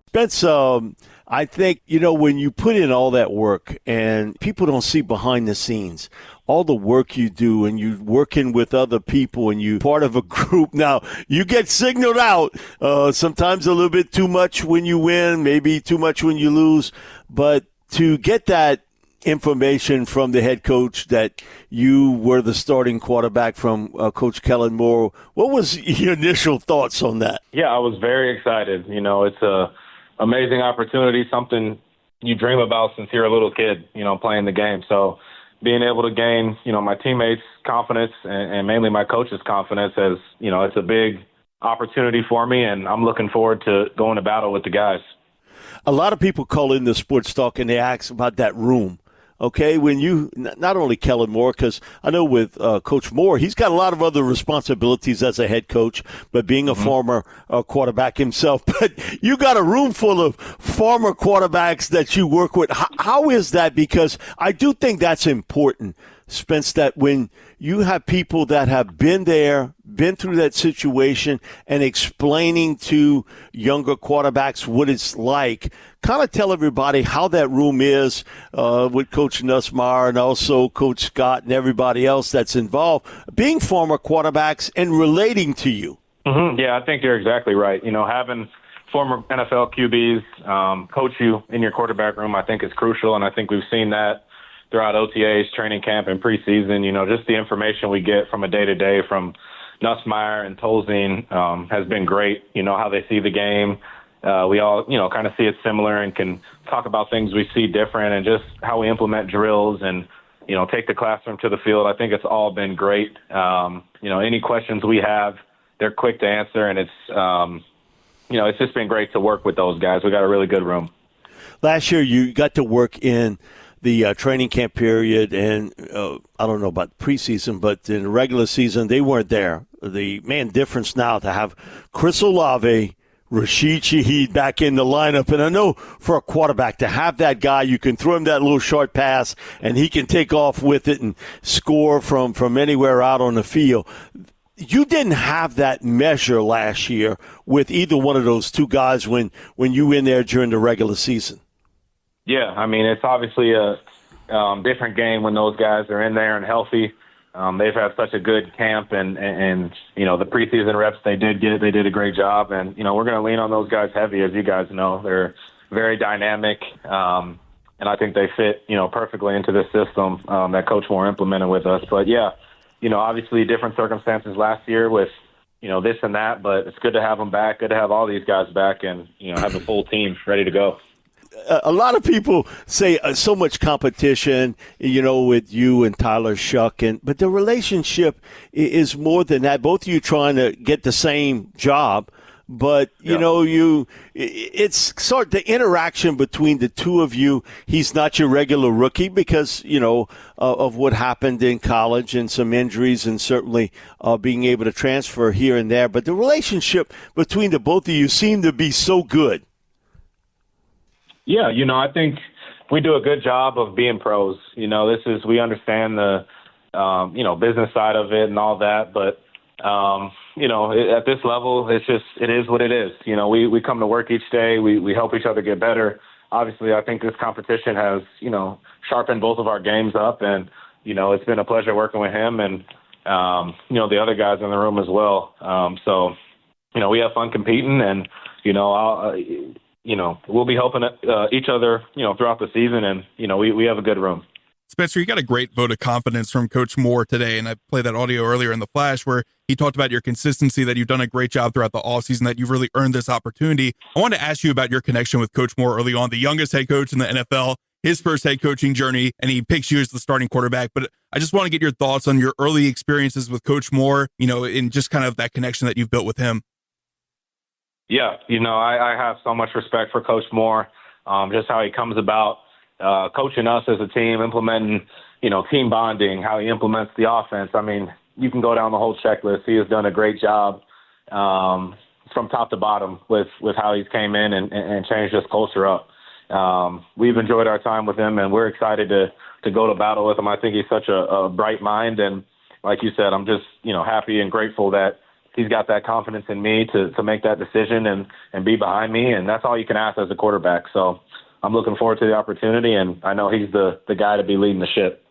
Spence, I think, when you put in all that work and people don't see behind the scenes, all the work you do and you working with other people and you part of a group. Now, you get signaled out sometimes a little bit too much when you win, maybe too much when you lose. But to get that information from the head coach that you were the starting quarterback from Coach Kellen Moore, what was your initial thoughts on that? Yeah, I was very excited. It's a amazing opportunity, something you dream about since you're a little kid, playing the game. So being able to gain, my teammates' confidence and mainly my coach's confidence as, it's a big opportunity for me, and I'm looking forward to going to battle with the guys. A lot of people call in the Sports Talk and they ask about that room. Okay, when you, not only Kellen Moore, because I know with Coach Moore, he's got a lot of other responsibilities as a head coach, but being a former quarterback himself, but you got a room full of former quarterbacks that you work with. How is that? Because I do think that's important, Spence, that when you have people that have been there, been through that situation, and explaining to younger quarterbacks what it's like, kind of tell everybody how that room is with Coach Nussmeier and also Coach Scott and everybody else that's involved, being former quarterbacks and relating to you. Mm-hmm. Yeah, I think you're exactly right. Having former NFL QBs coach you in your quarterback room, I think is crucial, and I think we've seen that throughout OTAs, training camp, and preseason. Just the information we get from a day-to-day from Nussmeier and Tolzien has been great. How they see the game. We all, kind of see it similar and can talk about things we see different and just how we implement drills and, take the classroom to the field. I think it's all been great. Any questions we have, they're quick to answer, and it's just been great to work with those guys. We got a really good room. Last year, you got to work in the training camp period, and I don't know about preseason, but in the regular season, they weren't there. The difference now to have Chris Olave, Rashid Shaheed back in the lineup. And I know for a quarterback to have that guy, you can throw him that little short pass and he can take off with it and score from anywhere out on the field. You didn't have that measure last year with either one of those two guys when you were in there during the regular season. Yeah, it's obviously a different game when those guys are in there and healthy. They've had such a good camp, and the preseason reps they did a great job. And, we're going to lean on those guys heavy, as you guys know. They're very dynamic, and I think they fit, perfectly into this system that Coach Moore implemented with us. But, yeah, obviously different circumstances last year with, this and that, but it's good to have them back, good to have all these guys back and, have the full team ready to go. A lot of people say so much competition, with you and Tyler Shuck, but the relationship is more than that. Both of you trying to get the same job, but it's sort of the interaction between the two of you. He's not your regular rookie because of what happened in college and some injuries, and certainly being able to transfer here and there. But the relationship between the both of you seem to be so good. Yeah, I think we do a good job of being pros. We understand the, business side of it and all that. But, at this level, it is what it is. We come to work each day. We help each other get better. Obviously, I think this competition has, sharpened both of our games up. And, it's been a pleasure working with him and, the other guys in the room as well. So, we have fun competing and, we'll be helping each other, throughout the season, and, we have a good room. Spencer, you got a great vote of confidence from Coach Moore today, and I played that audio earlier in the flash where he talked about your consistency, that you've done a great job throughout the offseason, that you've really earned this opportunity. I wanted to ask you about your connection with Coach Moore early on, the youngest head coach in the NFL, his first head coaching journey, and he picks you as the starting quarterback. But I just want to get your thoughts on your early experiences with Coach Moore, and just kind of that connection that you've built with him. Yeah, I have so much respect for Coach Moore, just how he comes about coaching us as a team, implementing, team bonding, how he implements the offense. You can go down the whole checklist. He has done a great job from top to bottom with how he's came in and changed this culture up. We've enjoyed our time with him, and we're excited to go to battle with him. I think he's such a bright mind, and like you said, I'm just, happy and grateful that he's got that confidence in me to make that decision and be behind me, and that's all you can ask as a quarterback. So I'm looking forward to the opportunity, and I know he's the guy to be leading the ship.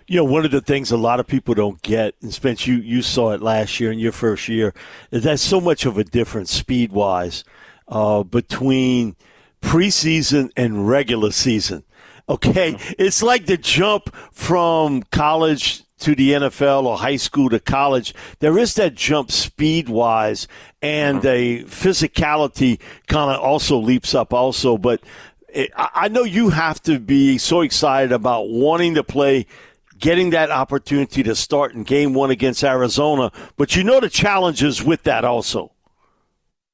You know, one of the things a lot of people don't get, and Spence, you saw it last year in your first year, is there's so much of a difference speed-wise between preseason and regular season. Okay, it's like the jump from college to the NFL or high school to college. There is that jump speed-wise, and the physicality kind of also leaps up also. But I know you have to be so excited about wanting to play, getting that opportunity to start in game one against Arizona, but you know the challenges with that also.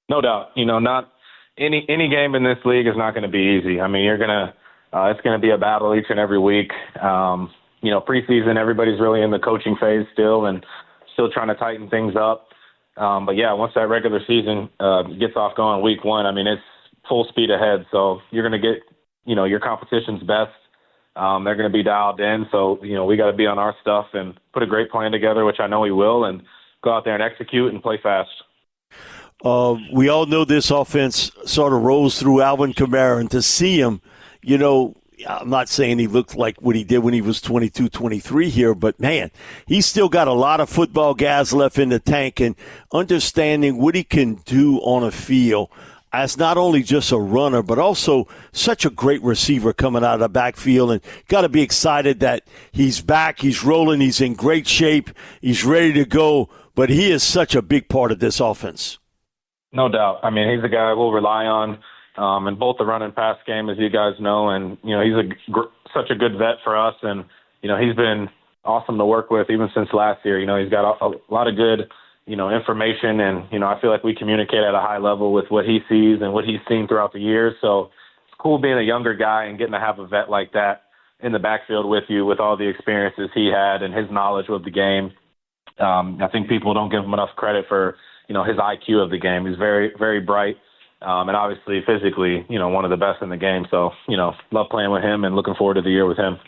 No doubt. You know, not any game in this league is not going to be easy. I mean, it's going to be a battle each and every week. You know, preseason, everybody's really in the coaching phase still and still trying to tighten things up. But yeah, once that regular season gets off going week one, I mean, it's full speed ahead. So you're going to get, you know, your competition's best. They're going to be dialed in. So, you know, we got to be on our stuff and put a great plan together, which I know we will, and go out there and execute and play fast. We all know this offense sort of rolls through Alvin Kamara, and to see him, you know, I'm not saying he looked like what he did when he was 22, 23 here, but, man, he's still got a lot of football gas left in the tank, and understanding what he can do on a field as not only just a runner, but also such a great receiver coming out of the backfield. And got to be excited that he's back, he's rolling, he's in great shape, he's ready to go. But he is such a big part of this offense. No doubt. I mean, he's a guy we'll rely on in both the run and pass game, as you guys know. And, you know, he's such a good vet for us. And, you know, he's been awesome to work with even since last year. You know, he's got a lot of good, you know, information, and, you know, I feel like we communicate at a high level with what he sees and what he's seen throughout the years. So it's cool being a younger guy and getting to have a vet like that in the backfield with you, with all the experiences he had and his knowledge of the game. I think people don't give him enough credit for, you know, his IQ of the game. He's very, very bright, and obviously physically, you know, one of the best in the game. So, you know, love playing with him and looking forward to the year with him.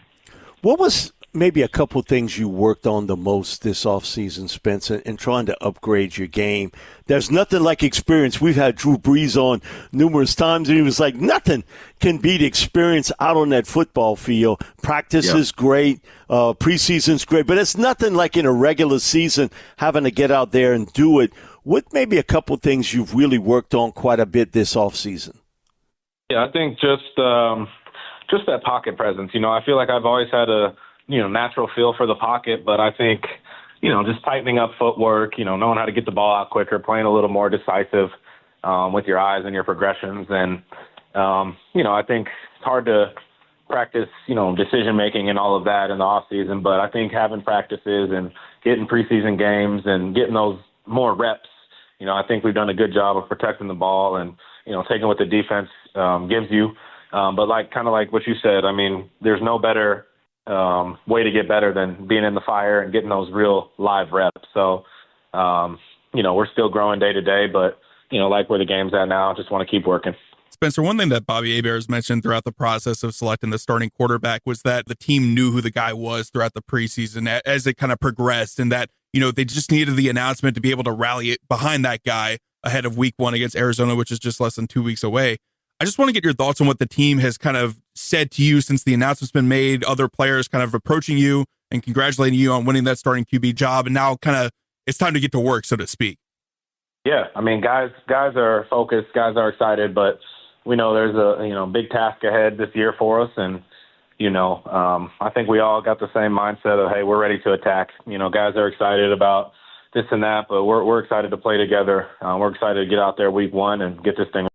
What was maybe a couple of things you worked on the most this offseason, Spencer, and trying to upgrade your game? There's nothing like experience. We've had Drew Brees on numerous times, and he was like, nothing can beat experience out on that football field. Practice is great. Preseason's great, but it's nothing like in a regular season having to get out there and do it. What maybe a couple of things you've really worked on quite a bit this offseason? Yeah, I think just that pocket presence. You know, I feel like I've always had a, you know, natural feel for the pocket, but I think, you know, just tightening up footwork, you know, knowing how to get the ball out quicker, playing a little more decisive with your eyes and your progressions. And, you know, I think it's hard to practice, you know, decision-making and all of that in the off season, but I think having practices and getting preseason games and getting those more reps, you know, I think we've done a good job of protecting the ball and, you know, taking what the defense gives you. But kind of like what you said, I mean, there's no better way to get better than being in the fire and getting those real live reps. So, you know, we're still growing day to day, but, you know, like where the game's at now, just want to keep working. Spencer, one thing that Bobby Hebert's mentioned throughout the process of selecting the starting quarterback was that the team knew who the guy was throughout the preseason as it kind of progressed, and that, you know, they just needed the announcement to be able to rally it behind that guy ahead of week one against Arizona, which is just less than 2 weeks away. I just want to get your thoughts on what the team has kind of said to you since the announcement's been made, other players kind of approaching you and congratulating you on winning that starting QB job, and now kind of it's time to get to work, so to speak. Yeah, I mean, guys are focused, guys are excited, but we know there's a, you know, big task ahead this year for us, and, you know, I think we all got the same mindset of, hey, we're ready to attack. You know, guys are excited about this and that, but we're excited to play together. We're excited to get out there week one and get this thing